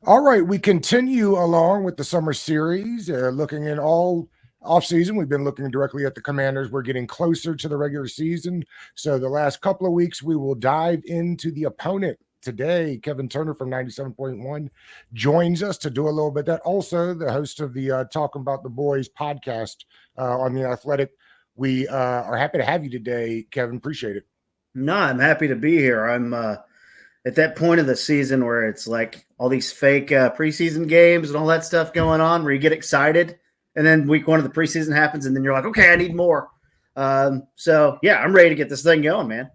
All right, we continue along with the summer series, looking in all off season. We've been looking directly at the Commanders. We're getting closer to the regular season. So the last couple of weeks, we will dive into the opponent. Today, Kevin Turner from 97.1 joins us to do a little bit of that. Also, the host of the Talking About the Boys podcast on The Athletic. We are happy to have you today, Kevin. Appreciate it. No, I'm happy to be here. I'm at that point of the season where it's like all these fake preseason games and all that stuff going on where you get excited. And then week one of the preseason happens and then you're like, okay, I need more. So, yeah, I'm ready to get this thing going, man.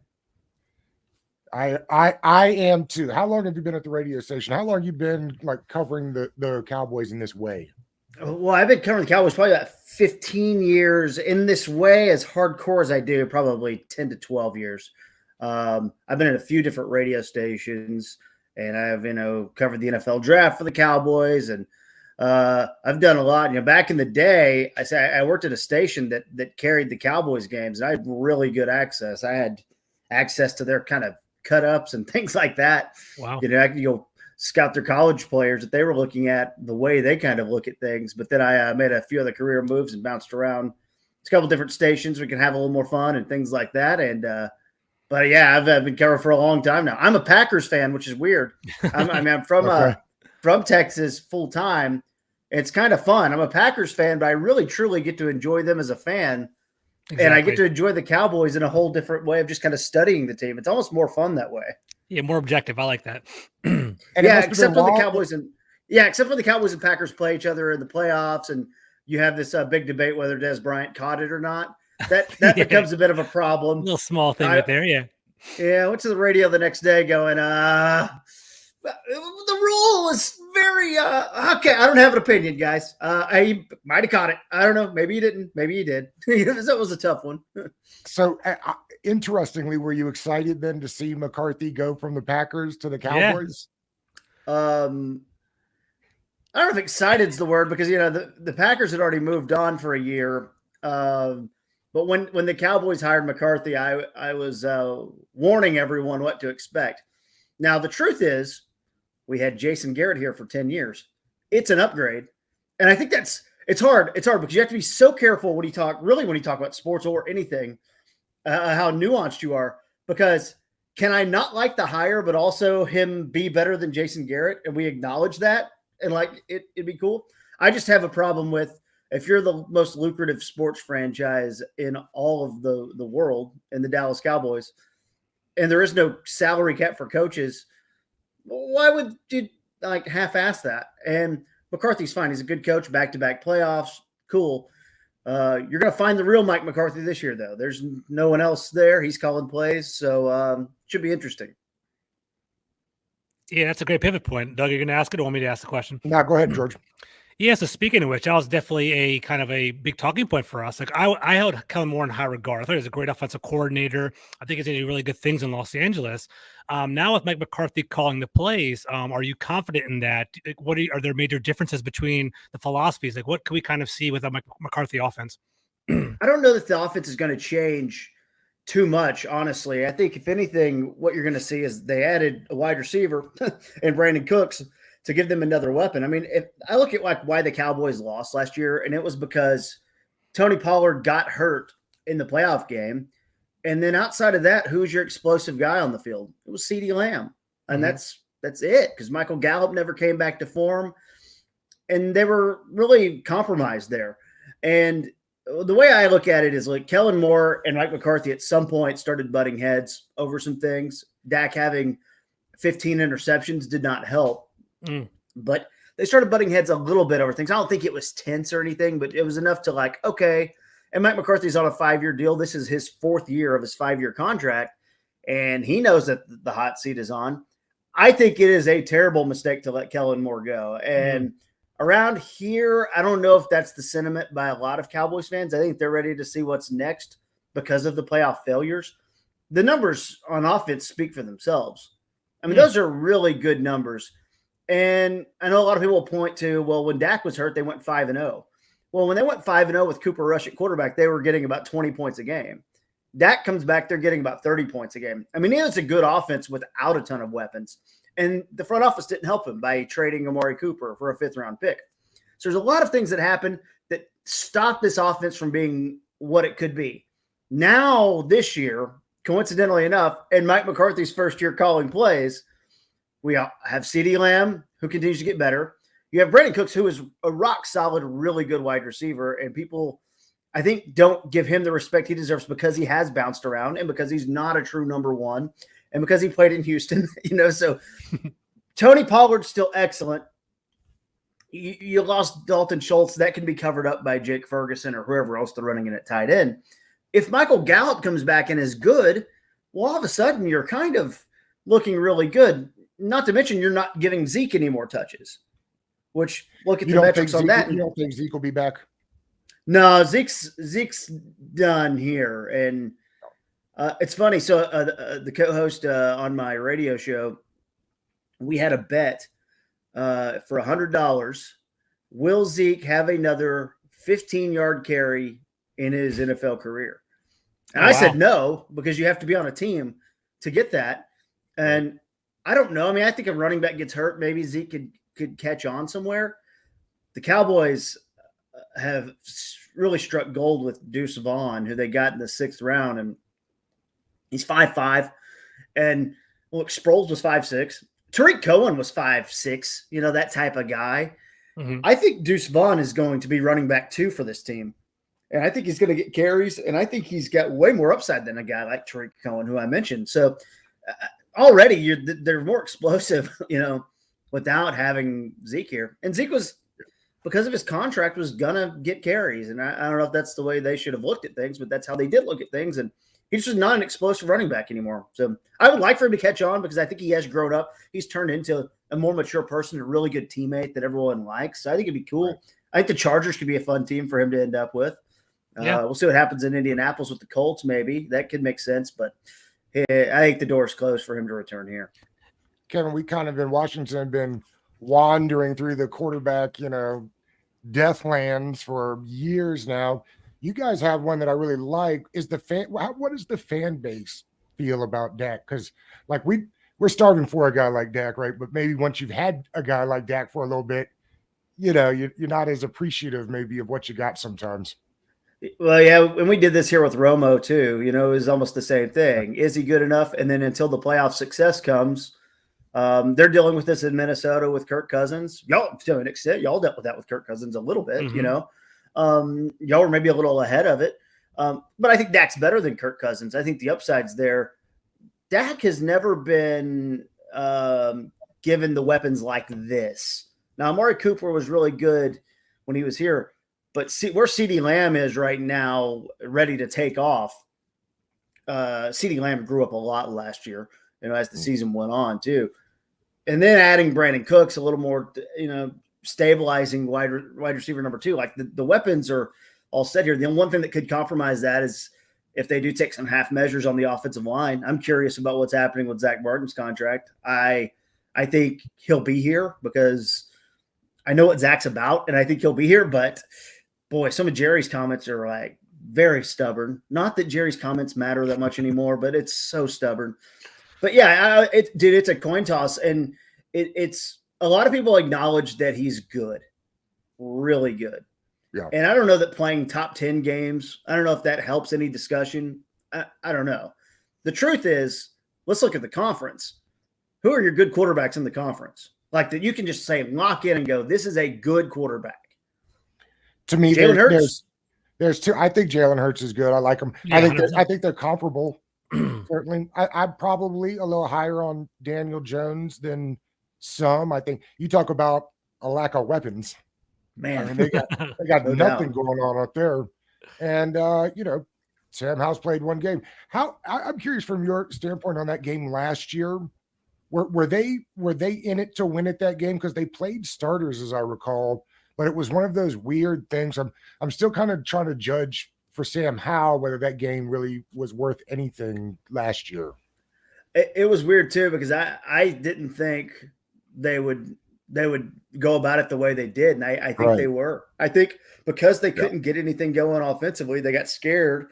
I am too. How long have you been at the radio station? How long have you been like covering the Cowboys in this way? Well, I've been covering the Cowboys probably about 15 years in this way, as hardcore as I do, probably 10 to 12 years. I've been at a few different radio stations, and I've covered the NFL draft for the Cowboys, and I've done a lot. Back in the day, I worked at a station that carried the Cowboys games, and I had really good access. I had access to their kind of cut ups and things like that. Wow. I could go scout their college players that they were looking at, the way they kind of look at things. But then I made a few other career moves and bounced around a couple different stations. We can have a little more fun and things like that. And but yeah, I've been covering for a long time now. I'm a Packers fan, which is weird. I'm from Okay. From Texas full time. It's kind of fun. I'm a Packers fan, but I really truly get to enjoy them as a fan. Exactly. And I get to enjoy the Cowboys in a whole different way of just kind of studying the team. It's almost more fun that way. Yeah, more objective. I like that. Except when the Cowboys and Packers play each other in the playoffs, and you have this big debate whether Des Bryant caught it or not. That becomes a bit of a problem. A little small thing right there, yeah. Yeah, I went to the radio the next day going, the rule is very okay. I don't have an opinion, guys. I might have caught it. I don't know. Maybe he didn't. Maybe he did. That was a tough one. So, interestingly, were you excited then to see McCarthy go from the Packers to the Cowboys? Yeah. I don't know if excited's the word, because the Packers had already moved on for a year. But when the Cowboys hired McCarthy, I was warning everyone what to expect. Now, the truth is, we had Jason Garrett here for 10 years. It's an upgrade. And I think it's hard. It's hard because you have to be so careful when you talk about sports or anything, how nuanced you are. Because can I not like the hire, but also him be better than Jason Garrett? And we acknowledge that. And it'd be cool. I just have a problem with, if you're the most lucrative sports franchise in all of the world, in the Dallas Cowboys, and there is no salary cap for coaches, why would you half-ass that? And McCarthy's fine. He's a good coach, back-to-back playoffs. Cool. You're going to find the real Mike McCarthy this year, though. There's no one else there. He's calling plays, so should be interesting. Yeah, that's a great pivot point. Doug, you're going to ask it or want me to ask the question? No, go ahead, George. Yeah, so speaking of which, that was definitely a kind of a big talking point for us. I held Kellen Moore in high regard. I thought he was a great offensive coordinator. I think he's going to do really good things in Los Angeles. Now with Mike McCarthy calling the plays, are you confident in that? Are there major differences between the philosophies? What can we kind of see with a Mike McCarthy offense? I don't know that the offense is going to change too much, honestly. I think if anything, what you're going to see is they added a wide receiver and Brandon Cooks to give them another weapon. I mean, if I look at why the Cowboys lost last year, and it was because Tony Pollard got hurt in the playoff game. And then outside of that, who's your explosive guy on the field? It was CeeDee Lamb. And that's it, because Michael Gallup never came back to form. And they were really compromised there. And the way I look at it is Kellen Moore and Mike McCarthy at some point started butting heads over some things. Dak having 15 interceptions did not help. But they started butting heads a little bit over things. I don't think it was tense or anything, but it was enough to okay. And Mike McCarthy's on a 5-year deal. This is his 4th year of his 5-year contract, and he knows that the hot seat is on. I think it is a terrible mistake to let Kellen Moore go. And around here, I don't know if that's the sentiment by a lot of Cowboys fans. I think they're ready to see what's next because of the playoff failures. The numbers on offense speak for themselves. I mean, those are really good numbers. And I know a lot of people will point to, well, when Dak was hurt, they went 5-0. Well, when they went 5-0 with Cooper Rush at quarterback, they were getting about 20 points a game. Dak comes back, they're getting about 30 points a game. I mean, it's a good offense without a ton of weapons. And the front office didn't help him by trading Amari Cooper for a 5th-round pick. So there's a lot of things that happen that stop this offense from being what it could be. Now, this year, coincidentally enough, in Mike McCarthy's first year calling plays, we have CeeDee Lamb, who continues to get better. You have Brandon Cooks, who is a rock-solid, really good wide receiver, and people, I think, don't give him the respect he deserves because he has bounced around and because he's not a true number one and because he played in Houston. So Tony Pollard's still excellent. You lost Dalton Schultz. That can be covered up by Jake Ferguson or whoever else they're running in at tight end. If Michael Gallup comes back and is good, well, all of a sudden you're kind of looking really good. Not to mention you're not giving Zeke any more touches, which look at the metrics on that. You don't think Zeke will be back? No, Zeke's done here. And it's funny. So the co-host on my radio show, we had a bet for $100. Will Zeke have another 15-yard carry in his NFL career? And I said no, because you have to be on a team to get that. And I don't know. I mean, I think if running back gets hurt, maybe Zeke could catch on somewhere. The Cowboys have really struck gold with Deuce Vaughn, who they got in the 6th round, and he's 5'5". And look, Sproles was 5'6". Tariq Cohen was 5'6", that type of guy. Mm-hmm. I think Deuce Vaughn is going to be running back 2 for this team. And I think he's going to get carries, and I think he's got way more upside than a guy like Tariq Cohen, who I mentioned. So already they're more explosive, without having Zeke here. And Zeke was, because of his contract, was going to get carries. And I don't know if that's the way they should have looked at things, but that's how they did look at things. And he's just not an explosive running back anymore. So I would like for him to catch on because I think he has grown up. He's turned into a more mature person, a really good teammate that everyone likes. So I think it'd be cool. I think the Chargers could be a fun team for him to end up with. We'll see what happens in Indianapolis with the Colts. Maybe that could make sense, but I think the door is closed for him to return here. Kevin, we kind of in Washington been wandering through the quarterback, deathlands for years now. You guys have one that I really like. Is the fan? What does the fan base feel about Dak? Because we're starving for a guy like Dak, right? But maybe once you've had a guy like Dak for a little bit, you're not as appreciative maybe of what you got sometimes. Well, yeah, and we did this here with Romo too. It was almost the same thing. Is he good enough? And then until the playoff success comes, they're dealing with this in Minnesota with Kirk Cousins. Y'all, to an extent, y'all dealt with that with Kirk Cousins a little bit. Mm-hmm. Y'all were maybe a little ahead of it. But I think Dak's better than Kirk Cousins. I think the upside's there. Dak has never been given the weapons like this. Now, Amari Cooper was really good when he was here. But see where CeeDee Lamb is right now, ready to take off. CeeDee Lamb grew up a lot last year, as the season went on too. And then adding Brandon Cooks, a little more, stabilizing wide receiver number 2. Like the weapons are all set here. The only one thing that could compromise that is if they do take some half measures on the offensive line. I'm curious about what's happening with Zach Martin's contract. I think he'll be here because I know what Zach's about, and I think he'll be here, but boy, some of Jerry's comments are very stubborn. Not that Jerry's comments matter that much anymore, but it's so stubborn. But yeah, it's a coin toss, and it's a lot of people acknowledge that he's good, really good. Yeah. And I don't know that playing top 10 games, I don't know if that helps any discussion. I don't know. The truth is, let's look at the conference. Who are your good quarterbacks in the conference? Like that you can just say, lock in and go, this is a good quarterback. To me, there's 2. I think Jalen Hurts is good. I like him. Yeah, I think they're comparable. Certainly, I'm probably a little higher on Daniel Jones than some. I think you talk about a lack of weapons. Man, I mean, they got no nothing going on out there. And Sam Howell's played one game. I'm curious from your standpoint on that game last year. Were they in it to win it that game? Because they played starters, as I recall. But it was one of those weird things. I'm still kind of trying to judge for Sam Howell whether that game really was worth anything last year. It was weird too because I didn't think they would go about it the way they did, and I think they were. I think because they couldn't get anything going offensively, they got scared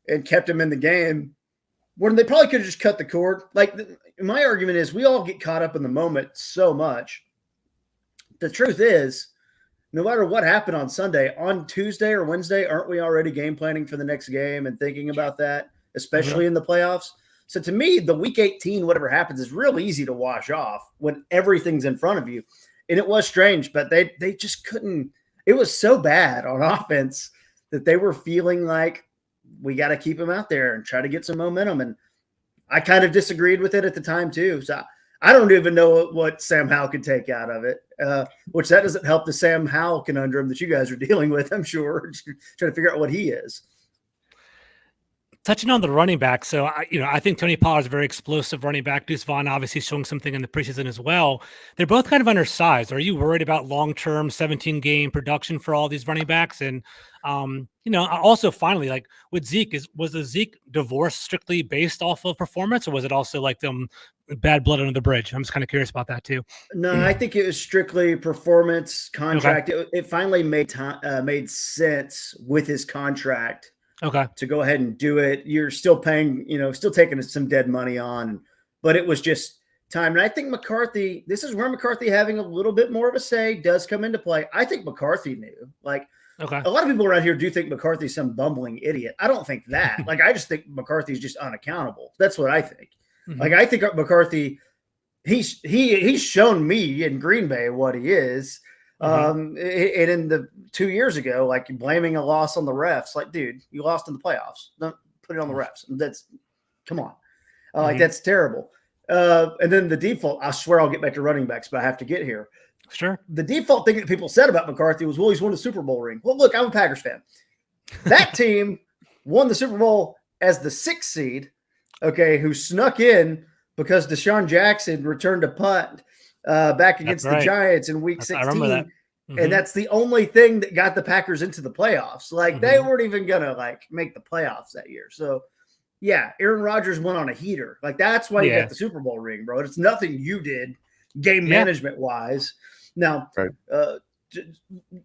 and kept him in the game. when they probably could have just cut the cord. Like my argument is we all get caught up in the moment so much. The truth is, no matter what happened on Sunday, on Tuesday or Wednesday, aren't we already game planning for the next game and thinking about that, especially in the playoffs? So to me, the week 18, whatever happens, is real easy to wash off when everything's in front of you. And it was strange, but they just couldn't. It was so bad on offense that they were feeling like we got to keep them out there and try to get some momentum. And I kind of disagreed with it at the time too. So I don't even know what Sam Howell could take out of it, which that doesn't help the Sam Howell conundrum that you guys are dealing with, I'm sure, trying to figure out what he is. Touching on the running back, so I think Tony Pollard is a very explosive running back. Deuce Vaughn obviously showing something in the preseason as well. They're both kind of undersized. Are you worried about long-term 17-game production for all these running backs? And also finally, like with Zeke, was the Zeke divorce strictly based off of performance, or was it also like them bad blood under the bridge? I'm just kind of curious about that too. No, I think it was strictly performance contract. Okay. It finally made sense with his contract. Okay. To go ahead and do it. You're still paying, still taking some dead money on, but it was just time. And I think McCarthy, this is where McCarthy having a little bit more of a say does come into play. I think McCarthy knew. Like, a lot of people around here do think McCarthy's some bumbling idiot. I don't think that. Like, I just think McCarthy's just unaccountable. That's what I think. Mm-hmm. Like, I think McCarthy, he's shown me in Green Bay what he is. And in the 2 years ago, like blaming a loss on the refs, like, dude, you lost in the playoffs. Don't put it on the refs. Come on. Like, that's terrible. And then the default, I swear I'll get back to running backs, but I have to get here. Sure. The default thing that people said about McCarthy was, well, he's won a Super Bowl ring. Well, look, I'm a Packers fan. That team won the Super Bowl as the 6th seed, who snuck in because Deshaun Jackson returned a punt back against the Giants in week 16. I remember that. And that's the only thing that got the Packers into the playoffs. Like, they weren't even going to, make the playoffs that year. So, yeah, Aaron Rodgers went on a heater. Like, that's why you got the Super Bowl ring, bro. It's nothing you did game management-wise. Now,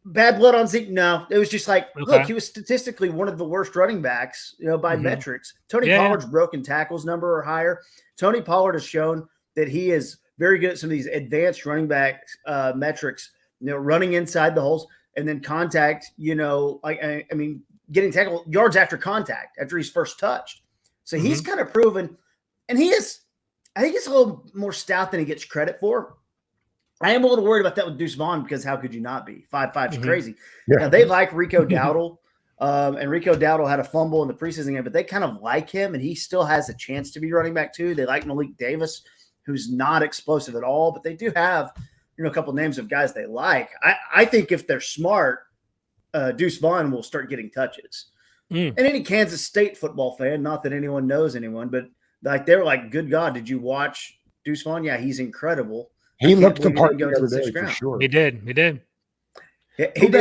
bad blood on Zeke? No. It was just like, look, he was statistically one of the worst running backs, by metrics. Tony Pollard's broken tackles number or higher. Tony Pollard has shown that he is very good at some of these advanced running back metrics, running inside the holes and then contact, I mean, getting tackled yards after contact after he's first touched. So he's kind of proven, and I think he's a little more stout than he gets credit for. I am a little worried about that with Deuce Vaughn because how could you not be? 5'5" is crazy. Yeah. Now, they like Rico Dowdle, and Rico Dowdle had a fumble in the preseason game, but they kind of like him, and he still has a chance to be running back too. They like Malik Davis, who's not explosive at all, but they do have, a couple names of guys they like. I think if they're smart, Deuce Vaughn will start getting touches. And any Kansas State football fan, not that anyone knows anyone, but they were like, good God, did you watch Deuce Vaughn? Yeah, he's incredible. He looked the part the other day for sure. He did. He did,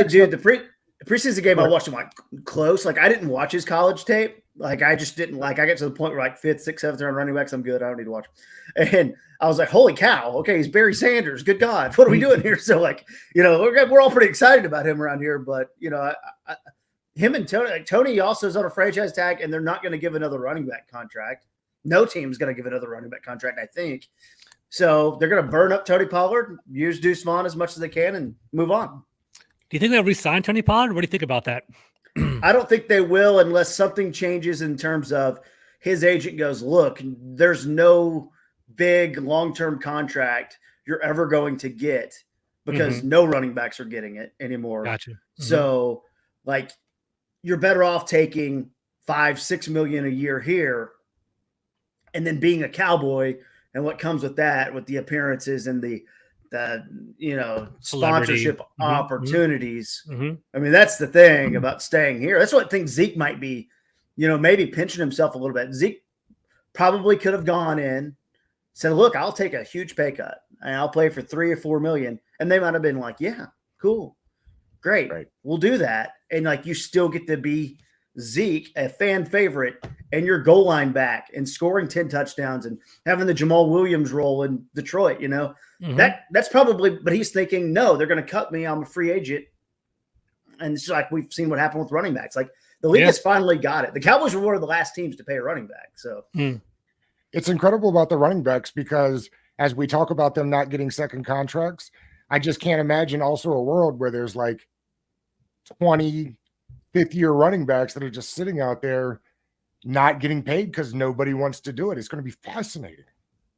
dude. The preseason game, I watched him close. Like, I didn't watch his college tape. Like, I just didn't I got to the point where 5th, 6th, 7th round running backs, I'm good. I don't need to watch him. And I was like, holy cow. Okay, he's Barry Sanders. Good God. What are we doing here? So, we're all pretty excited about him around here. But, him and Tony also is on a franchise tag, and they're not going to give another running back contract. No team's going to give another running back contract, I think. So they're going to burn up Tony Pollard, use Deuce Vaughn as much as they can, and move on. Do you think they'll re-sign Tony Pollard? What do you think about that? I don't think they will unless something changes in terms of his agent goes, look, there's no big long-term contract you're ever going to get because no running backs are getting it anymore. Gotcha. So, you're better off taking $5-6 million a year here and then being a Cowboy and what comes with that, with the appearances and the sponsorship opportunities. I mean, that's the thing about staying here. That's what I think Zeke might be, maybe pinching himself a little bit. Zeke probably could have gone in, said, look, I'll take a huge pay cut and I'll play for $3 or $4 million. And they might have been like, yeah, cool. Great. Right. We'll do that. And you still get to be Zeke, a fan favorite, and your goal line back and scoring 10 touchdowns and having the Jamal Williams role in Detroit, that's probably, but he's thinking, no, they're going to cut me. I'm a free agent. And it's like, we've seen what happened with running backs. The league Yeah. has finally got it. The Cowboys were one of the last teams to pay a running back. So It's incredible about the running backs because as we talk about them not getting second contracts, I just can't imagine also a world where there's like 20, 50-year running backs that are just sitting out there not getting paid because nobody wants to do it. It's going to be fascinating.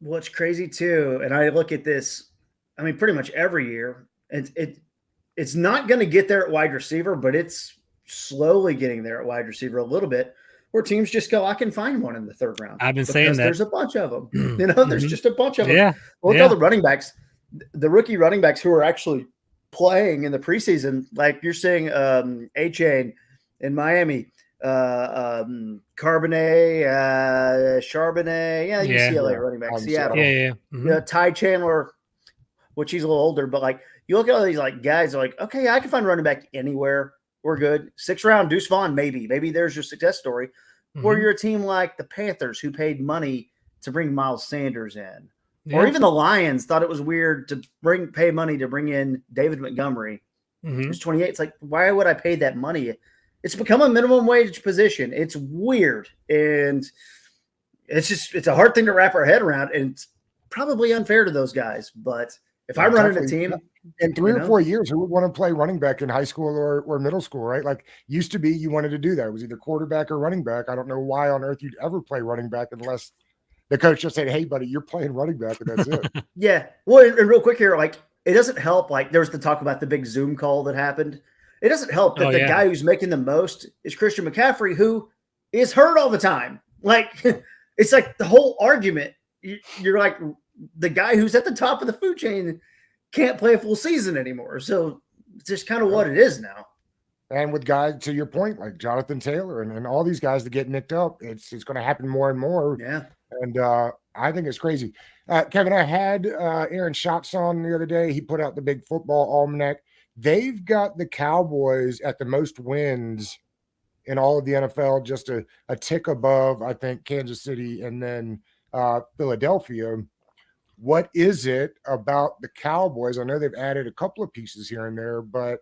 what's crazy too, and I look at this, I mean, pretty much every year, it's not going to get there at wide receiver, but it's slowly getting there at wide receiver a little bit, where teams just go, I can find one in the third round. I've been saying that. There's a bunch of them. You know, there's just a bunch of them. Yeah. Look at all the running backs, the rookie running backs who are actually playing in the preseason, like you're saying, A-Chain in Miami, Charbonnet, UCLA running back, Seattle. Yeah. You know, Ty Chandler, which he's a little older, but like you look at all these like guys are like, okay, I can find running back anywhere. We're good. 6th round, Deuce Vaughn, maybe there's your success story. Or you're a team like the Panthers who paid money to bring Miles Sanders in. Or even the Lions thought it was weird to pay money to bring in David Montgomery. He's 28. It's like, why would I pay that money? It's become a minimum wage position. It's weird. And it's a hard thing to wrap our head around. And it's probably unfair to those guys. But if I'm running a team in 3 or 4 years, who would want to play running back in high school or middle school, right? Like used to be, you wanted to do that. It was either quarterback or running back. I don't know why on earth you'd ever play running back unless the coach just said, hey, buddy, you're playing running back, and that's it. Yeah. Well, and real quick here, like, it doesn't help. Like, there was the talk about the big Zoom call that happened. It doesn't help that the guy who's making the most is Christian McCaffrey, who is hurt all the time. Like, it's like the whole argument. You're like, the guy who's at the top of the food chain can't play a full season anymore. So it's just kind of what it is now. And with guys, to your point, like Jonathan Taylor and all these guys that get nicked up, it's going to happen more and more. Yeah. And I think it's crazy. Kevin, I had Aaron Schatz on the other day. He put out the big football almanac. They've got the Cowboys at the most wins in all of the NFL, just a tick above, I think, Kansas City and then Philadelphia. What is it about the Cowboys? I know they've added a couple of pieces here and there, but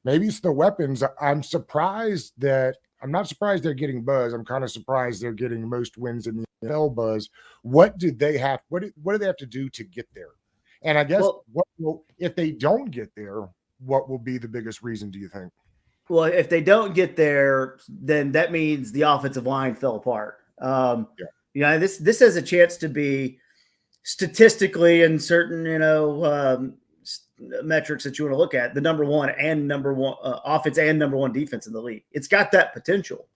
maybe it's the weapons. I'm not surprised they're getting buzz. I'm kind of surprised they're getting most wins in the NFL buzz. What do they have? What do they have to do to get there? And I guess if they don't get there, what will be the biggest reason, do you think? Well, if they don't get there, then that means the offensive line fell apart. You know, this has a chance to be statistically in certain, metrics that you want to look at, the number one offense and number one defense in the league. It's got that potential.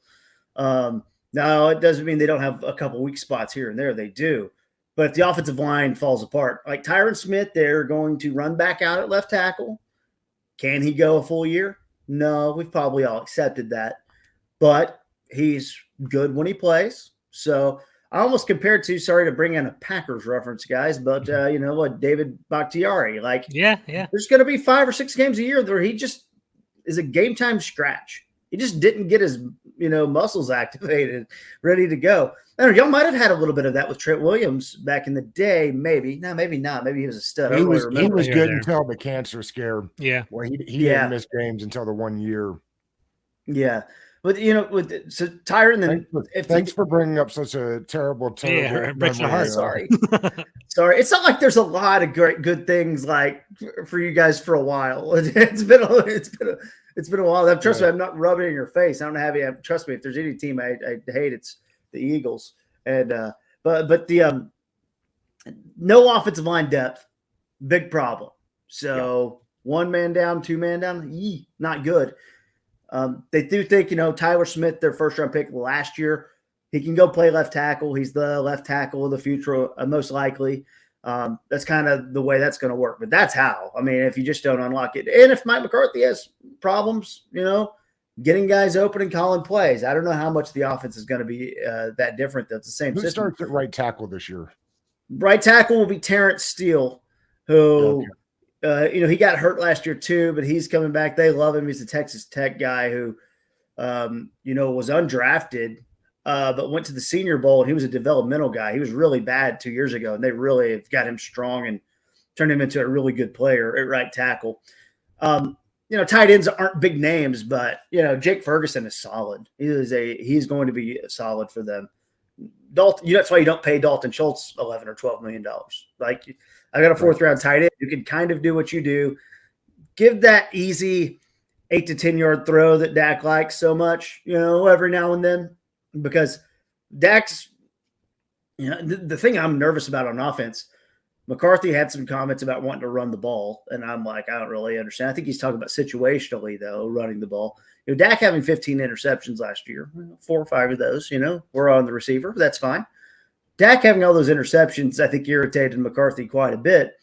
Now, it doesn't mean they don't have a couple weak spots here and there. They do. But if the offensive line falls apart, like Tyron Smith, they're going to run back out at left tackle. Can he go a full year? No, we've probably all accepted that. But he's good when he plays. So I almost compared to, sorry to bring in a Packers reference, guys, but you know what, David Bakhtiari, like, there's going to be 5 or 6 games a year where he just is a game time scratch. He just didn't get his, muscles activated, ready to go. I don't know, y'all might have had a little bit of that with Trent Williams back in the day, maybe. No, maybe not. Maybe he was a stud. He was good until the cancer scare. Yeah. Well, he didn't miss games until the 1 year. Yeah. But so Tyron, then thanks for bringing up such a terrible. Sorry. It's not like there's a lot of good things like for you guys for a while. It's been a while. Trust me, I'm not rubbing it in your face. I don't have any. Trust me, if there's any team I hate, it's the Eagles. And but the no offensive line depth, big problem. So 1 man down, 2 man down, not good. They do think, Tyler Smith, their first round pick last year, he can go play left tackle. He's the left tackle of the future, most likely. That's kind of the way that's going to work. But that's how. I mean, if you just don't unlock it. And if Mike McCarthy has problems, getting guys open and calling plays, I don't know how much the offense is going to be that different. That's the same Who system. starts at right tackle this year? Right tackle will be Terrence Steele, who – he got hurt last year too, but he's coming back. They love him. He's a Texas Tech guy who, was undrafted, but went to the Senior Bowl, and he was a developmental guy. He was really bad 2 years ago, and they really have got him strong and turned him into a really good player at right tackle. tight ends aren't big names, but Jake Ferguson is solid. He's going to be solid for them. Dalton, that's why you don't pay Dalton Schultz $11 or $12 million. Like, I got a 4th round tight end. You can kind of do what you do. Give that easy 8 to 10 yard throw that Dak likes so much, every now and then, because Dak's, the thing I'm nervous about on offense. McCarthy had some comments about wanting to run the ball, and I'm like, I don't really understand. I think he's talking about situationally, though, running the ball. Dak having 15 interceptions last year, 4 or 5 of those, were on the receiver. That's fine. Dak having all those interceptions, I think, irritated McCarthy quite a bit,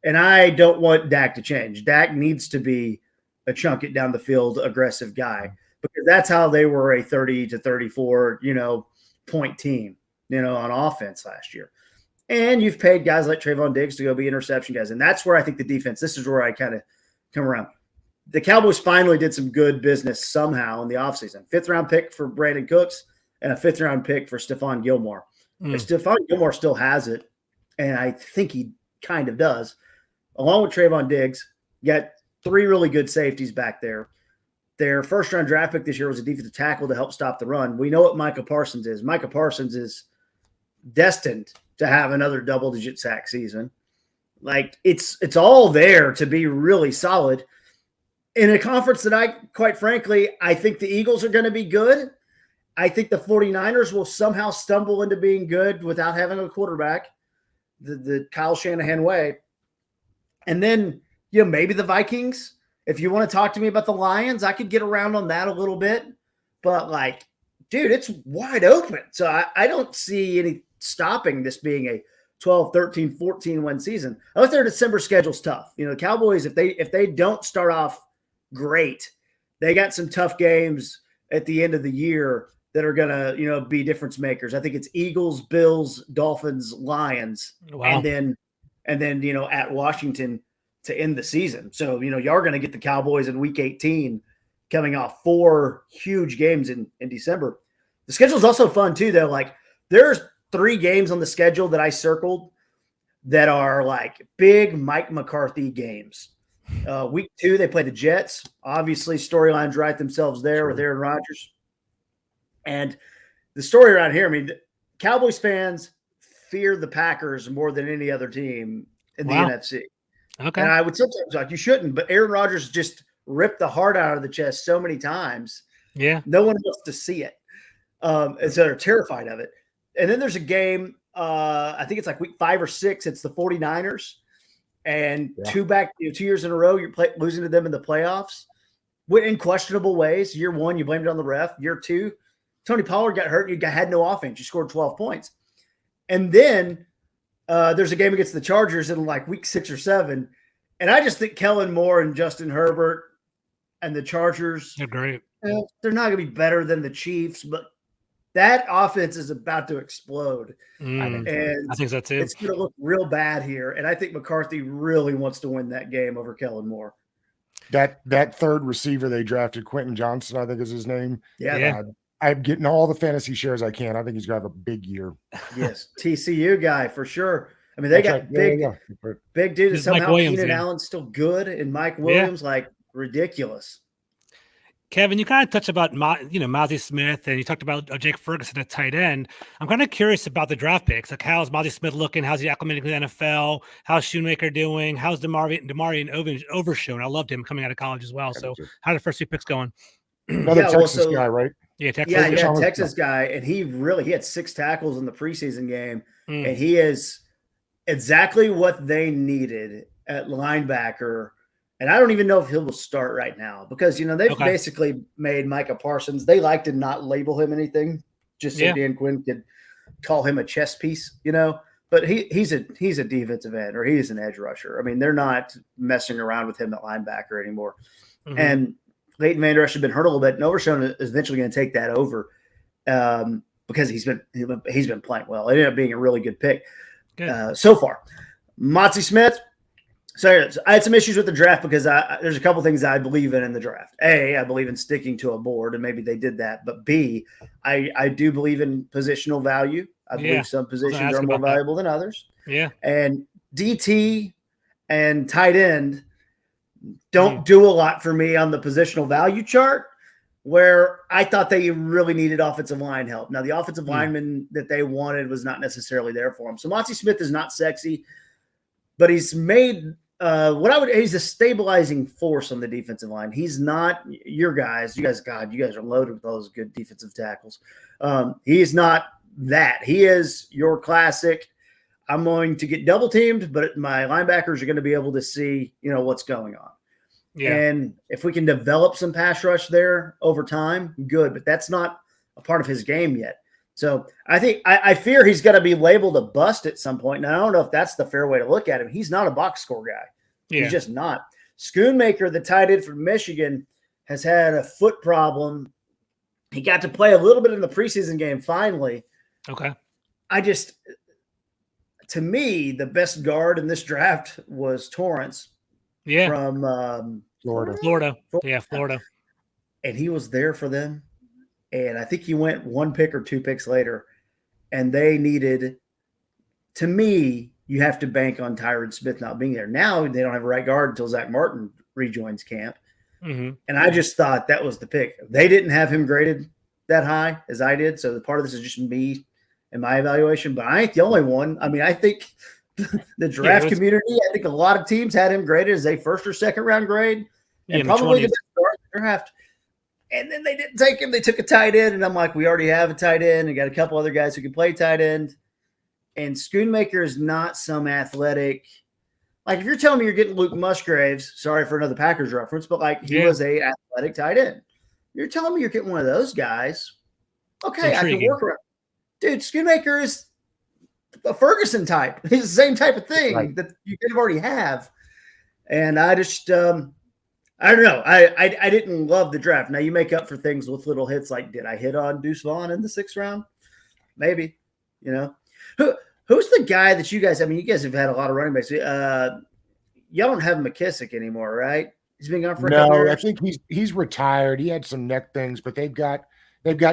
and I don't want Dak to change. Dak needs to be a chunk it down the field, aggressive guy, because that's how they were a 30 to 34, point team, on offense last year. And you've paid guys like Trayvon Diggs to go be interception guys. And that's where I think the defense, this is where I kind of come around. The Cowboys finally did some good business somehow in the offseason. 5th round pick for Brandon Cooks and a 5th round pick for Stephon Gilmore. If Stephon Gilmore still has it, and I think he kind of does, along with Trayvon Diggs, you got 3 really good safeties back there. Their 1st round draft pick this year was a defensive tackle to help stop the run. We know what Micah Parsons is. Micah Parsons is destined to have another double-digit sack season. Like, it's all there to be really solid in a conference that quite frankly, I think the Eagles are going to be good. I think the 49ers will somehow stumble into being good without having a quarterback, the Kyle Shanahan way. And then, maybe the Vikings. If you want to talk to me about the Lions, I could get around on that a little bit. But, dude, it's wide open. So I don't see any stopping this being a 12, 13, 14 win season. Unless their December schedule's tough. The Cowboys, if they don't start off great, they got some tough games at the end of the year that are gonna, be difference makers. I think it's Eagles, Bills, Dolphins, Lions, and then at Washington to end the season. So, you're gonna get the Cowboys in week 18 coming off 4 huge games in December. The schedule's also fun too, though. Like, there's 3 games on the schedule that I circled that are big Mike McCarthy games. Week 2, they play the Jets. Obviously, storylines write themselves there with Aaron Rodgers. And the story around here, Cowboys fans fear the Packers more than any other team in the NFC. Okay. And I would sometimes you shouldn't, but Aaron Rodgers just ripped the heart out of the chest so many times. Yeah. No one wants to see it. And so they're terrified of it. And then there's a game, I think it's week 5 or 6. It's the 49ers. And 2 years in a row, you're losing to them in the playoffs in questionable ways. Year 1, you blamed it on the ref. Year 2, Tony Pollard got hurt. You had no offense. You scored 12 points. And then there's a game against the Chargers in week 6 or 7. And I just think Kellen Moore and Justin Herbert and the Chargers, they're great. They're not going to be better than the Chiefs, but that offense is about to explode. And I think that's it. It's going to look real bad here. And I think McCarthy really wants to win that game over Kellen Moore. That 3rd receiver they drafted, Quentin Johnson, I think is his name. Yeah. I'm getting all the fantasy shares I can. I think he's going to have a big year. Yes. TCU guy for sure. They got big dudes. Somehow Keenan Allen's still good. And Mike Williams, ridiculous. Kevin, you kind of touched about, Mozzie Smith, and you talked about Jake Ferguson at tight end. I'm kind of curious about the draft picks. How's Mozzie Smith looking? How's he acclimating to the NFL? How's Shoemaker doing? How's Demarian Overshown? I loved him coming out of college as well. So how are the first 2 picks going? Another Texas guy, right? Yeah, Texas. Yeah, Texas guy. And he had 6 tackles in the preseason game. And he is exactly what they needed at linebacker. And I don't even know if he will start right now because, they've basically made Micah Parsons. They like to not label him anything just so Dan Quinn could call him a chess piece, But he's a defensive end or he's an edge rusher. They're not messing around with him at linebacker anymore. Mm-hmm. And Leighton Vander Esch has been hurt a little bit. And Overshown is eventually going to take that over because he's been playing well. It ended up being a really good pick so far. Mozzie Smith. So I had some issues with the draft because there's a couple things I believe in the draft. A, I believe in sticking to a board, and maybe they did that. But B, I do believe in positional value. I believe some positions are more valuable than others. Yeah. And DT and tight end, don't do a lot for me on the positional value chart, where I thought they really needed offensive line help. Now, the offensive lineman that they wanted was not necessarily there for him. So Monty Smith is not sexy, but he's made he's a stabilizing force on the defensive line. He's not your guys. You guys are loaded with those good defensive tackles. He's not that. He is your classic, I'm going to get double teamed, but my linebackers are going to be able to see, what's going on. Yeah. And if we can develop some pass rush there over time, good, but that's not a part of his game yet. So I fear he's going to be labeled a bust at some point. And I don't know if that's the fair way to look at him. He's not a box score guy. Yeah. He's just not. Schoonmaker, the tight end from Michigan, has had a foot problem. He got to play a little bit in the preseason game finally. Okay. To me, the best guard in this draft was Torrance. Yeah. From Florida. Yeah, Florida. And he was there for them. And I think he went 1 pick or 2 picks later. And they needed, to me, you have to bank on Tyron Smith not being there. Now they don't have a right guard until Zach Martin rejoins camp. Mm-hmm. And I just thought that was the pick. They didn't have him graded that high as I did. So the part of this is just me and my evaluation. But I ain't the only one. I mean, I think the draft community, I think a lot of teams had him graded as a first or second round grade. And probably the best guard in the draft. And then they didn't take him. They took a tight end. And I'm like, we already have a tight end. And got a couple other guys who can play tight end. And Schoonmaker is not some athletic. Like, if you're telling me you're getting Luke Musgraves, sorry for another Packers reference, but like he was a athletic tight end. You're telling me you're getting one of those guys. Okay, I can work around. Dude, Schoonmaker is a Ferguson type. He's the same type of thing that you could already have. And I just I don't know. I didn't love the draft. Now, you make up for things with little hits like, did I hit on Deuce Vaughn in the 6th round? Maybe, Who's the guy that you guys, I mean, you guys have had a lot of running backs. Y'all don't have McKissick anymore, right? He's been gone for a couple years. I think he's retired. He had some neck things, but they've got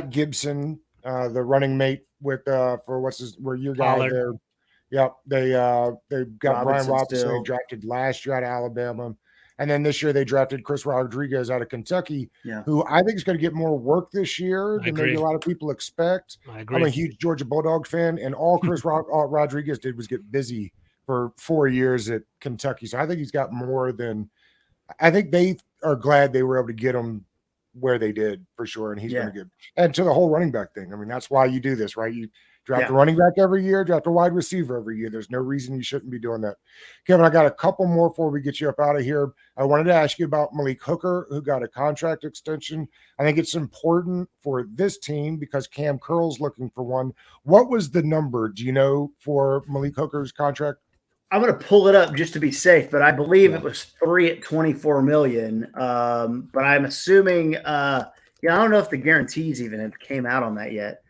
Gibson, the running mate with where your guy there. Yep. They've got Brian Robinson they drafted last year out of Alabama. And then this year they drafted Chris Rodriguez out of Kentucky, who I think is going to get more work this year than maybe a lot of people expect. I'm a huge Georgia Bulldog fan, and all Chris Rodriguez did was get busy for 4 years at Kentucky. So I think he's got more than – I think they are glad they were able to get him where they did for sure, and he's going to get – and to the whole running back thing. I mean, that's why you do this, right? You draft a running back every year, draft a wide receiver every year. There's no reason you shouldn't be doing that. Kevin, I got a couple more before we get you up out of here. I wanted to ask you about Malik Hooker, who got a contract extension. I think it's important for this team because Cam Curl's looking for one. What was the number, do you know, for Malik Hooker's contract? I'm going to pull it up just to be safe, but I believe it was 3 at $24 million. But I'm assuming, I don't know if the guarantees even have came out on that yet.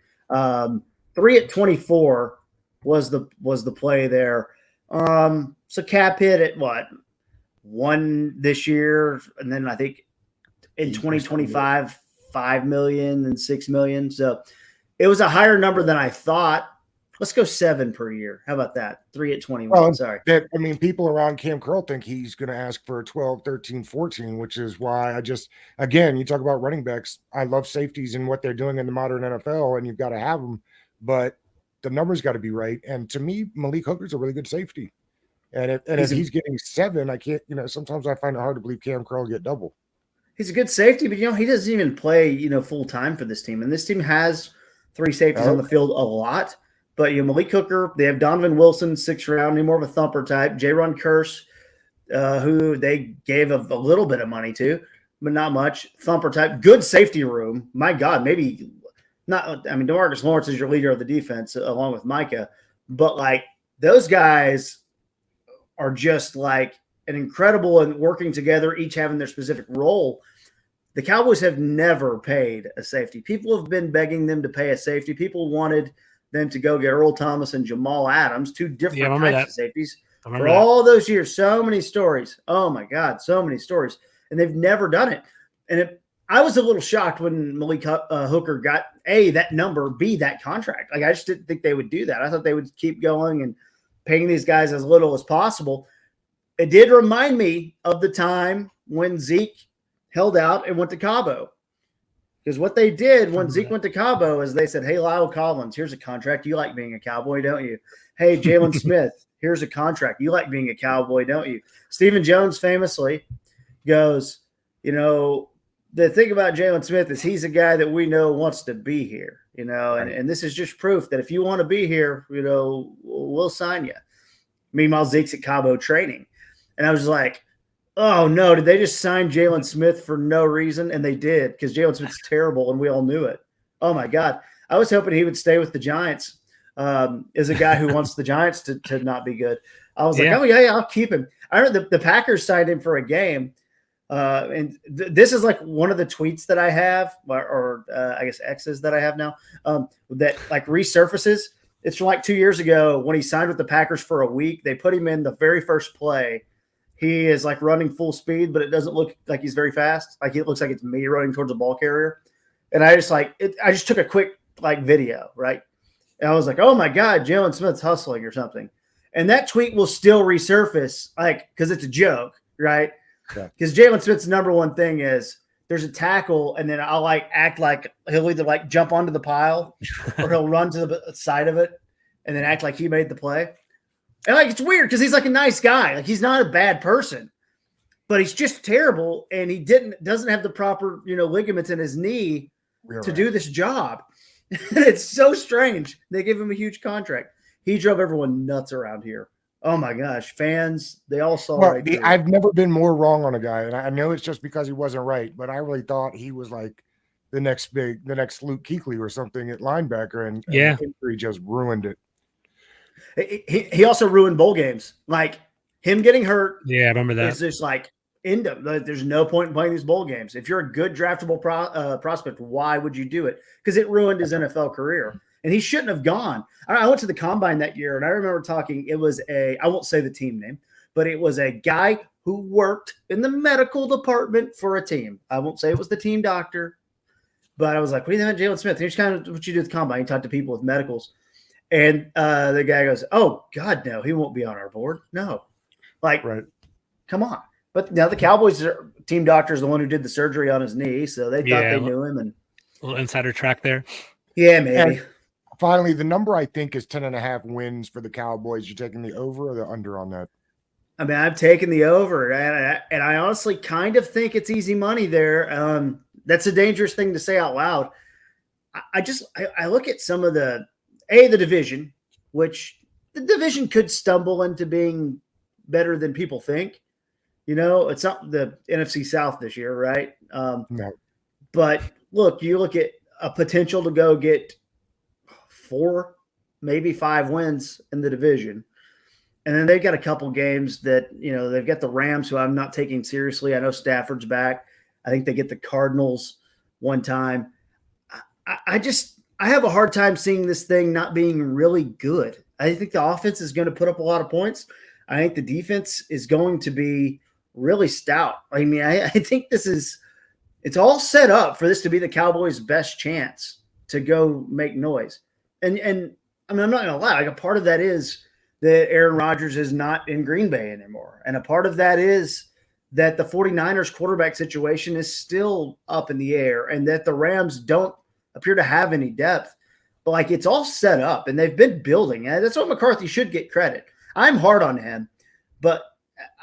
3 at 24 was the play there. So cap hit at what? 1 this year, and then I think in 2025, 5 million and 6 million. So it was a higher number than I thought. Let's go 7 per year. How about that? 3 at 21. Well, sorry. People around Cam Curl think he's going to ask for 12, 13, 14, which is why again, you talk about running backs. I love safeties and what they're doing in the modern NFL, and you've got to have them. But the numbers got to be right. And to me, Malik Hooker's a really good safety. And if he's getting 7, I can't, sometimes I find it hard to believe Cam Curl get double. He's a good safety, but he doesn't even play, full time for this team. And this team has 3 safeties on the field a lot. But Malik Hooker, they have Donovan Wilson, 6th round, more of a thumper type. Jaron Kearse, who they gave a little bit of money to, but not much. Thumper type, good safety room. My God, maybe not. I mean, DeMarcus Lawrence is your leader of the defense along with Micah, but like those guys are just like an incredible and working together, each having their specific role. The Cowboys have never paid a safety. People have been begging them to pay a safety. People wanted them to go get Earl Thomas and Jamal Adams, 2 different types of safeties. For all those years, so many stories. Oh, my God, so many stories. And they've never done it. And I was a little shocked when Malik Hooker got, A, that number, B, that contract. Like, I just didn't think they would do that. I thought they would keep going and paying these guys as little as possible. it did remind me of the time when Zeke held out and went to Cabo. Because what they did when Zeke went to Cabo is they said, hey, Lyle Collins, here's a contract. You like being a Cowboy, don't you? Hey, Jalen Smith, here's a contract. You like being a Cowboy, don't you? Stephen Jones famously goes, the thing about Jalen Smith is he's a guy that we know wants to be here, and this is just proof that if you want to be here, we'll sign you. Meanwhile, Zeke's at Cabo training. And I was like, oh, no, did they just sign Jalen Smith for no reason? And they did, because Jalen Smith's terrible, and we all knew it. Oh, my God. I was hoping he would stay with the Giants as a guy who wants the Giants to not be good. I was like, oh, yeah, I'll keep him. I remember the Packers signed him for a game. This is like one of the tweets that I have, or I guess X's that I have now, that like resurfaces. It's from like 2 years ago when he signed with the Packers for a week. They put him in the very first play. He is like running full speed, but it doesn't look like he's very fast. Like it looks like it's me running towards a ball carrier. And I just took a quick like video, right? And I was like, oh my God, Jalen Smith's hustling or something. And that tweet will still resurface, like, because it's a joke, right? Because Jalen Smith's number one thing is there's a tackle, and then I'll like act like he'll either like jump onto the pile or he'll run to the side of it and then act like he made the play. And like it's weird because he's like a nice guy. Like he's not a bad person, but he's just terrible, and he doesn't have the proper ligaments in his knee to do this job. It's so strange. They give him a huge contract. He drove everyone nuts around here. Oh my gosh, fans, they all saw right through. I've never been more wrong on a guy, and I know it's just because he wasn't right, but I really thought he was like the next Luke Kuechly or something at linebacker, and injury just ruined it. He also ruined bowl games. Like him getting hurt. Yeah, I remember that. It's just like end up. There's no point in playing these bowl games. If you're a good draftable prospect, why would you do it? Because it ruined his NFL career. And he shouldn't have gone. I went to the combine that year, and I remember talking. It was I won't say the team name, but it was a guy who worked in the medical department for a team. I won't say it was the team doctor, but I was like, what do you think about Jalen Smith? And here's kind of what you do with the combine. You talk to people with medicals. And the guy goes, oh, God, no, he won't be on our board. No. Like, come on. But now the Cowboys team doctor is the one who did the surgery on his knee, so they thought they knew him. And a little insider track there. Yeah, maybe. And finally, the number I think is 10.5 wins for the Cowboys. You taking the over or the under on that? I mean, I've taken the over, and I honestly kind of think it's easy money there. That's a dangerous thing to say out loud. I look at some of the division, which the division could stumble into being better than people think. It's not the NFC South this year, right? No. But look, you look at a potential to go get 4, maybe 5 wins in the division. And then they've got a couple games that, they've got the Rams, who I'm not taking seriously. I know Stafford's back. I think they get the Cardinals one time. I have a hard time seeing this thing not being really good. I think the offense is going to put up a lot of points. I think the defense is going to be really stout. I mean, I think it's all set up for this to be the Cowboys' best chance to go make noise. And I mean, I'm not going to lie. Like a part of that is that Aaron Rodgers is not in Green Bay anymore. And a part of that is that the 49ers quarterback situation is still up in the air, and that the Rams don't appear to have any depth. But like it's all set up, and they've been building. And that's what McCarthy should get credit. I'm hard on him, but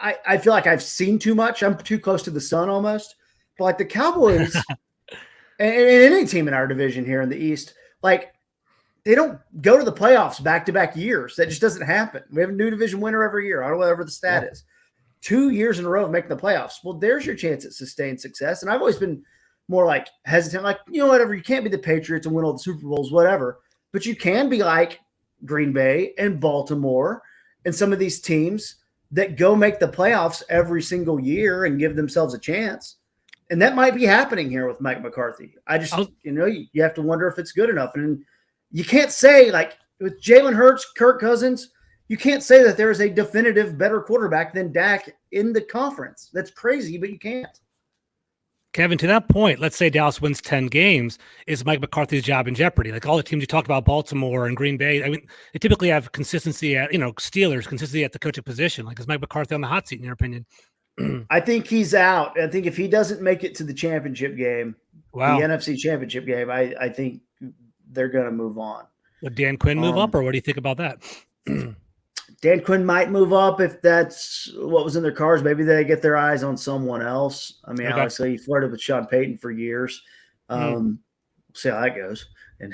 I feel like I've seen too much. I'm too close to the sun almost. But like the Cowboys and any team in our division here in the East, like they don't go to the playoffs back-to-back years. That just doesn't happen. We have a new division winner every year. I don't know whatever the stat is. 2 years in a row of making the playoffs. Well, there's your chance at sustained success. And I've always been more like hesitant, like, whatever. You can't be the Patriots and win all the Super Bowls, whatever. But you can be like Green Bay and Baltimore and some of these teams that go make the playoffs every single year and give themselves a chance. And that might be happening here with Mike McCarthy. You have to wonder if it's good enough. And you can't say, like, with Jalen Hurts, Kirk Cousins, you can't say that there is a definitive better quarterback than Dak in the conference. That's crazy, but you can't. Kevin, to that point, let's say Dallas wins 10 games. Is Mike McCarthy's job in jeopardy? Like all the teams you talked about, Baltimore and Green Bay, I mean, they typically have consistency at, Steelers, consistency at the coaching position. Like, is Mike McCarthy on the hot seat, in your opinion? I think he's out. I think if he doesn't make it to the championship game, Wow. the NFC championship game, I think they're going to move on. Would Dan Quinn move up, or what do you think about that? Dan Quinn might move up if that's what was in their cards. Maybe they get their eyes on someone else. I mean, obviously, he flirted with Sean Payton for years. We'll see how that goes in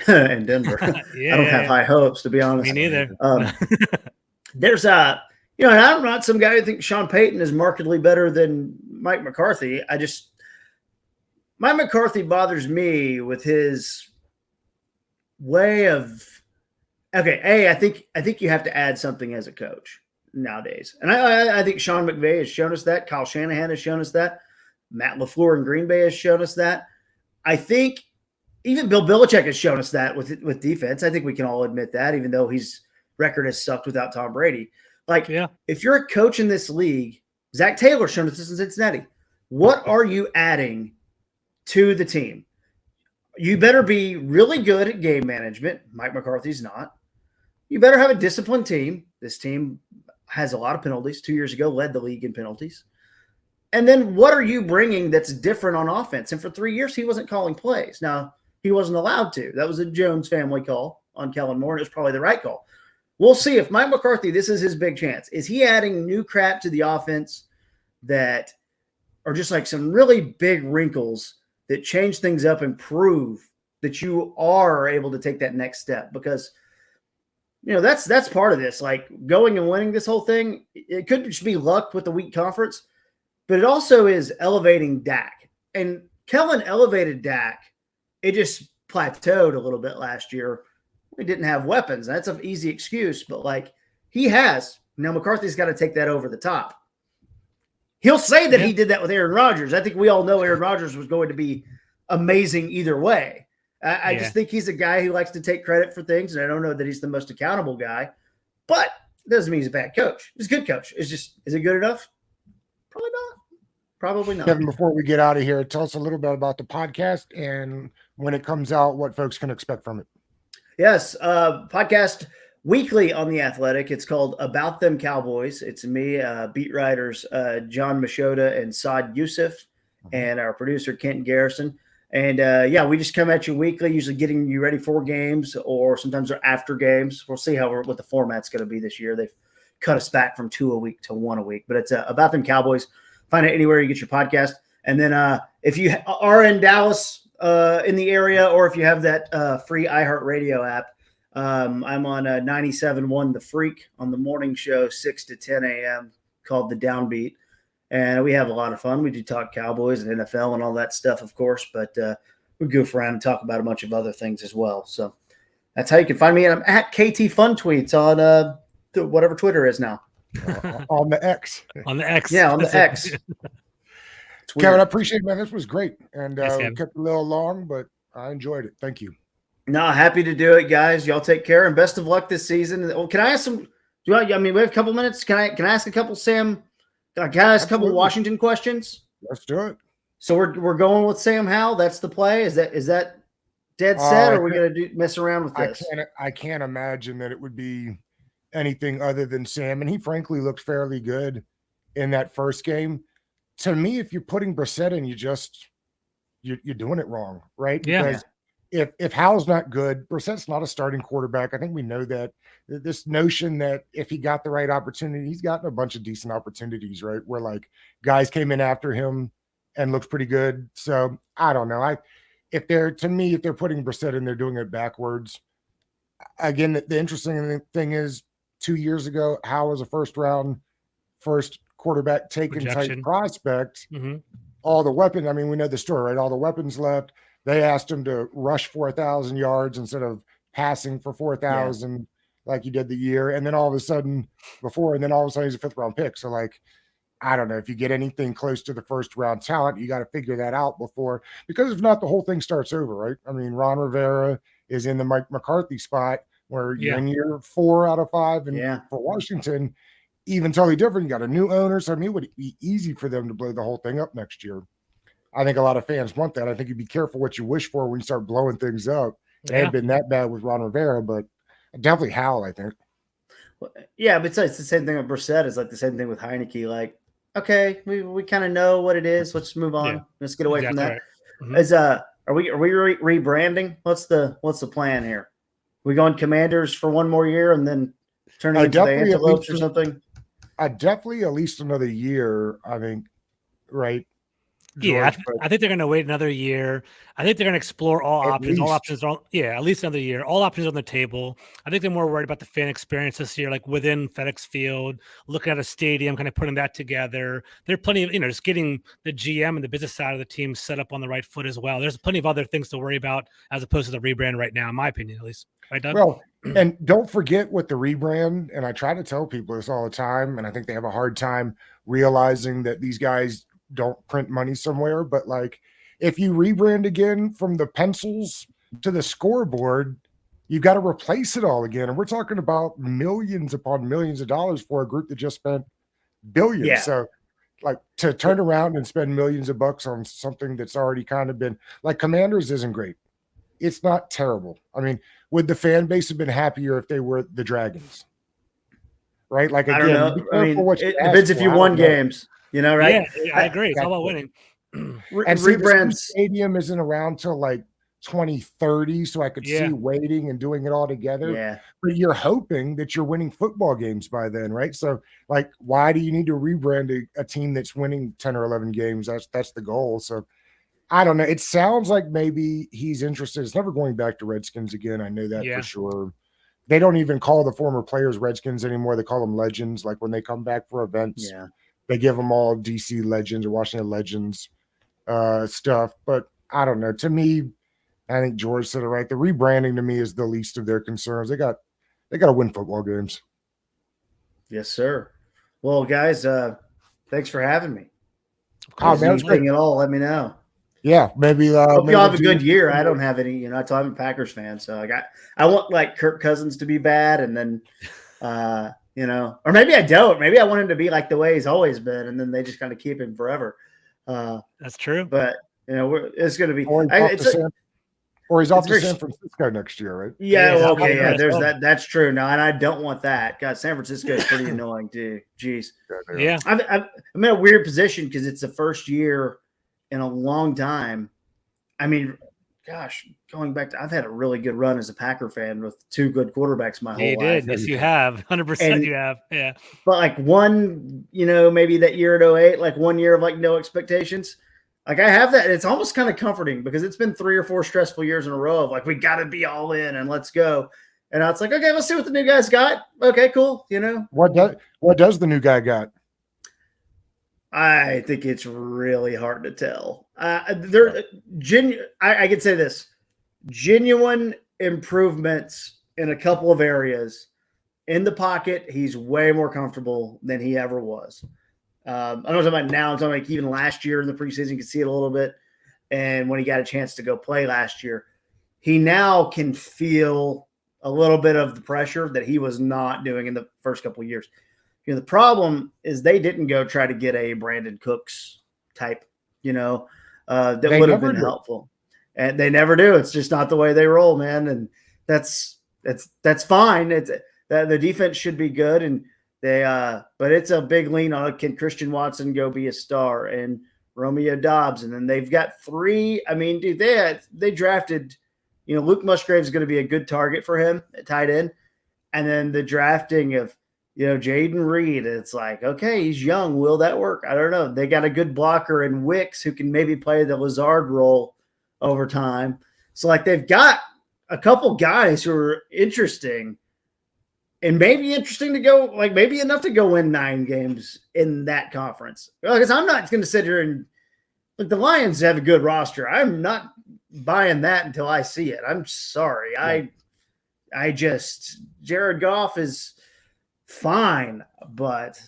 Denver. I don't have high hopes, to be honest. Me neither. There's and I'm not some guy who thinks Sean Payton is markedly better than Mike McCarthy. Mike McCarthy bothers me with his way of. Okay, I think you have to add something as a coach nowadays, and I think Sean McVay has shown us that. Kyle Shanahan has shown us that. Matt LaFleur in Green Bay has shown us that. I think even Bill Belichick has shown us that with defense. I think we can all admit that, even though his record has sucked without Tom Brady. If you're a coach in this league, Zach Taylor's shown us this in Cincinnati. What are you adding to the team? You better be really good at game management. Mike McCarthy's not. You better have a disciplined team. This team has a lot of penalties. 2 years ago, led the league in penalties. And then what are you bringing that's different on offense? And for 3 years, he wasn't calling plays. Now, he wasn't allowed to. That was a Jones family call on Kellen Moore, and it was probably the right call. We'll see if Mike McCarthy, this is his big chance. Is he adding new crap to the offense that are just like some really big wrinkles that change things up and prove that you are able to take that next step? Because that's part of this. Like going and winning this whole thing, it could just be luck with the weak conference, but it also is elevating Dak. And Kellen elevated Dak. It just plateaued a little bit last year. We didn't have weapons. That's an easy excuse, but he has. Now McCarthy's got to take that over the top. He'll say that he did that with Aaron Rodgers. I think we all know Aaron Rodgers was going to be amazing either way. I just think he's a guy who likes to take credit for things, and I don't know that he's the most accountable guy, but it doesn't mean he's a bad coach. He's a good coach. It's just, is it good enough? Probably not. Probably not. Kevin, before we get out of here, tell us a little bit about the podcast and when it comes out, what folks can expect from it. Yes, podcast weekly on The Athletic. It's called About Them Cowboys. It's me, beat writers John Machota and Saad Youssef, and our producer Kent Garrison. And we just come at you weekly, usually getting you ready for games, or sometimes they're after games. We'll see what the format's going to be this year. They've cut us back from 2 a week to 1 a week, but it's About Them Cowboys. Find it anywhere you get your podcast. And then if you are in Dallas in the area, or if you have that free iHeartRadio app, I'm on 97.1 The Freak on the morning show, 6 to 10 a.m., called The Downbeat. And we have a lot of fun. We do talk Cowboys and NFL and all that stuff, of course, but we goof around and talk about a bunch of other things as well. So that's how you can find me. And I'm at KT Fun Tweets on whatever Twitter is now. On the X. On the X. Yeah, on the X. Kevin, I appreciate it, man. This was great. And Thanks, we kept it a little long, but I enjoyed it. Thank you. No, happy to do it, guys. Y'all take care and best of luck this season. Can I ask some? We have a couple minutes. Can I ask a couple, Sam? Can I ask a couple Washington questions? Let's do it. So we're going with Sam Howell. That's the play. Is that dead set, or are we going to mess around with this? I can't imagine that it would be anything other than Sam. And he frankly looked fairly good in that first game. To me, if you're putting Brissett in, you're doing it wrong, right? Yeah. Because if Howell's not good, Brissett's not a starting quarterback. I think we know that. This notion that if he got the right opportunity, he's gotten a bunch of decent opportunities, right? Where guys came in after him and looked pretty good. So I don't know. If they're putting Brissett in, they're doing it backwards. Again, the interesting thing is 2 years ago, Howell was a first quarterback taken type prospect. Mm-hmm. All the weapons. I mean, we know the story, right? All the weapons left. They asked him to rush 4,000 yards instead of passing for 4,000 like he did the year. And then all of a sudden he's a fifth round pick. So I don't know, if you get anything close to the first round talent, you got to figure that out because if not, the whole thing starts over, right? I mean, Ron Rivera is in the Mike McCarthy spot where in year 4 out of 5. And for Washington, even totally different. You got a new owner. So I mean, it would be easy for them to blow the whole thing up next year. I think a lot of fans want that. I think you'd be careful what you wish for when you start blowing things up. It ain't been that bad with Ron Rivera, but definitely Howell, I think. Yeah, but it's the same thing with Brissett. It's like the same thing with Heineke. Like, okay, we kind of know what it is. Let's move on. Yeah, Let's get away from that. right. Mhm. Is are we rebranding? What's the plan here? We going Commanders for one more year and then turning into the Antelopes or something? Definitely at least another year, I think, right? George, I think they're going to wait another year. I think they're going to explore all options. Least. All options are, at least another year. All options on the table. I think they're more worried about the fan experience this year, like within FedEx Field, looking at a stadium, kind of putting that together. There are plenty of, just getting the GM and the business side of the team set up on the right foot as well. There's plenty of other things to worry about as opposed to the rebrand right now, in my opinion, at least. Right, Doug? Well, and don't forget with the rebrand, and I try to tell people this all the time, and I think they have a hard time realizing that these guys don't print money somewhere, but like if you rebrand again from the pencils to the scoreboard, you've got to replace it all again. And we're talking about millions upon millions of dollars for a group that just spent billions. Yeah. So like to turn around and spend millions of bucks on something that's already kind of been like Commanders isn't great. It's not terrible. I mean, would the fan base have been happier if they were the Dragons? Right? Like again, I don't know. I mean, it depends if you won games. Right? Yeah, I agree. It's all about winning. And rebrands stadium isn't around till like 2030, so I could see waiting and doing it all together. Yeah. But you're hoping that you're winning football games by then, right? So like, why do you need to rebrand a team that's winning 10 or 11 games? That's the goal. So I don't know. It sounds like maybe he's interested. It's never going back to Redskins again. I know that for sure. They don't even call the former players Redskins anymore. They call them legends. Like when they come back for events. Yeah. They give them all DC Legends or Washington Legends stuff. But I don't know. To me, I think George said it right. The rebranding to me is the least of their concerns. They got to win football games. Yes, sir. Well, guys, thanks for having me. Oh, man, anything at all, let me know. Yeah, maybe. Hope y'all have a good year. I don't have any, I'm a Packers fan, so I want like Kirk Cousins to be bad, and then or maybe I don't. Maybe I want him to be like the way he's always been, and then they just kind of keep him forever. That's true. But it's going to be. Or he's off to San Francisco next year, right? Yeah. Well, okay. Yeah. There's that. That's true. No, and I don't want that. God, San Francisco is pretty annoying too. Jeez. Yeah. I'm in a weird position because it's the first year in a long time. I mean, gosh, going back to, I've had a really good run as a Packer fan with two good quarterbacks my whole life. Yes, you have. 100% you have. Yeah. But like one, maybe that year at 08, like 1 year of like no expectations. Like I have that. It's almost kind of comforting because it's been 3 or 4 stressful years in a row of like, we got to be all in and let's go. And now it's like, okay, let's see what the new guy's got. Okay, cool. What does the new guy got? I think it's really hard to tell. I could say this: genuine improvements in a couple of areas. In the pocket, he's way more comfortable than he ever was. I'm not talking about now. I'm talking like even last year in the preseason, you could see it a little bit. And when he got a chance to go play last year, he now can feel a little bit of the pressure that he was not doing in the first couple of years. The problem is they didn't go try to get a Brandon Cooks type, that would have been helpful. And they never do. It's just not the way they roll, man. And that's fine. The defense should be good. And but it's a big lean on, can Christian Watson go be a star and Romeo Dobbs? And then they've got 3. I mean, dude, they drafted, Luke Musgrave is going to be a good target for him at tight end. And then the drafting of, Jaden Reed, it's like, okay, he's young. Will that work? I don't know. They got a good blocker in Wicks who can maybe play the Lazard role over time. So, like, they've got a couple guys who are interesting and maybe interesting to go, like, maybe enough to go win 9 games in that conference. Because I'm not going to sit here and look, the Lions have a good roster. I'm not buying that until I see it. I'm sorry. Yeah. Jared Goff is fine, but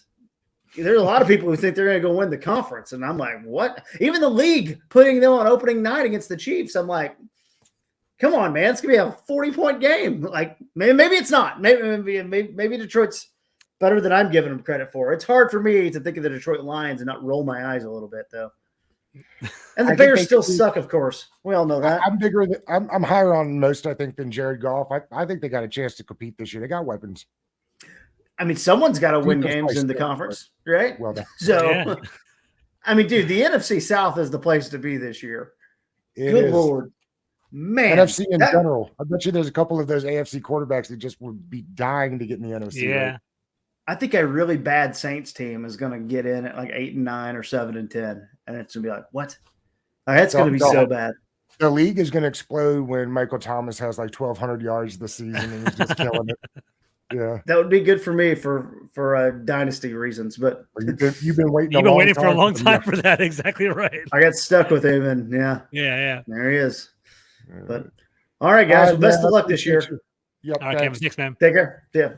there's a lot of people who think they're going to go win the conference. And I'm like, what? Even the league putting them on opening night against the Chiefs. I'm like, come on, man. It's going to be a 40-point game. Like, maybe it's not. Maybe Detroit's better than I'm giving them credit for. It's hard for me to think of the Detroit Lions and not roll my eyes a little bit, though. And the I think Bears they still could be- suck, of course. We all know that. I'm higher on most, I think, than Jared Goff. I think they got a chance to compete this year. They got weapons. I mean, someone's got to win Defense games probably in the still, conference, right? Well done. So, Yeah. I mean, dude, the NFC South is the place to be this year. It Good is. Lord. Man. NFC in that- general. I bet you there's a couple of those AFC quarterbacks that just would be dying to get in the NFC. Yeah. Right? I think a really bad Saints team is going to get in at like 8-9 or 7-10. And it's going to be like, what? Like, that's going to be so bad. The league is going to explode when Michael Thomas has like 1,200 yards this season and he's just killing it. Yeah. That would be good for me for dynasty reasons. But You've been waiting. You've been waiting for a long time for that. Exactly right. I got stuck with him, and Yeah. there he is. But all right, guys. Well, best of luck this year. Yep. All right, Canvas. Thanks, man. Take care. Yeah.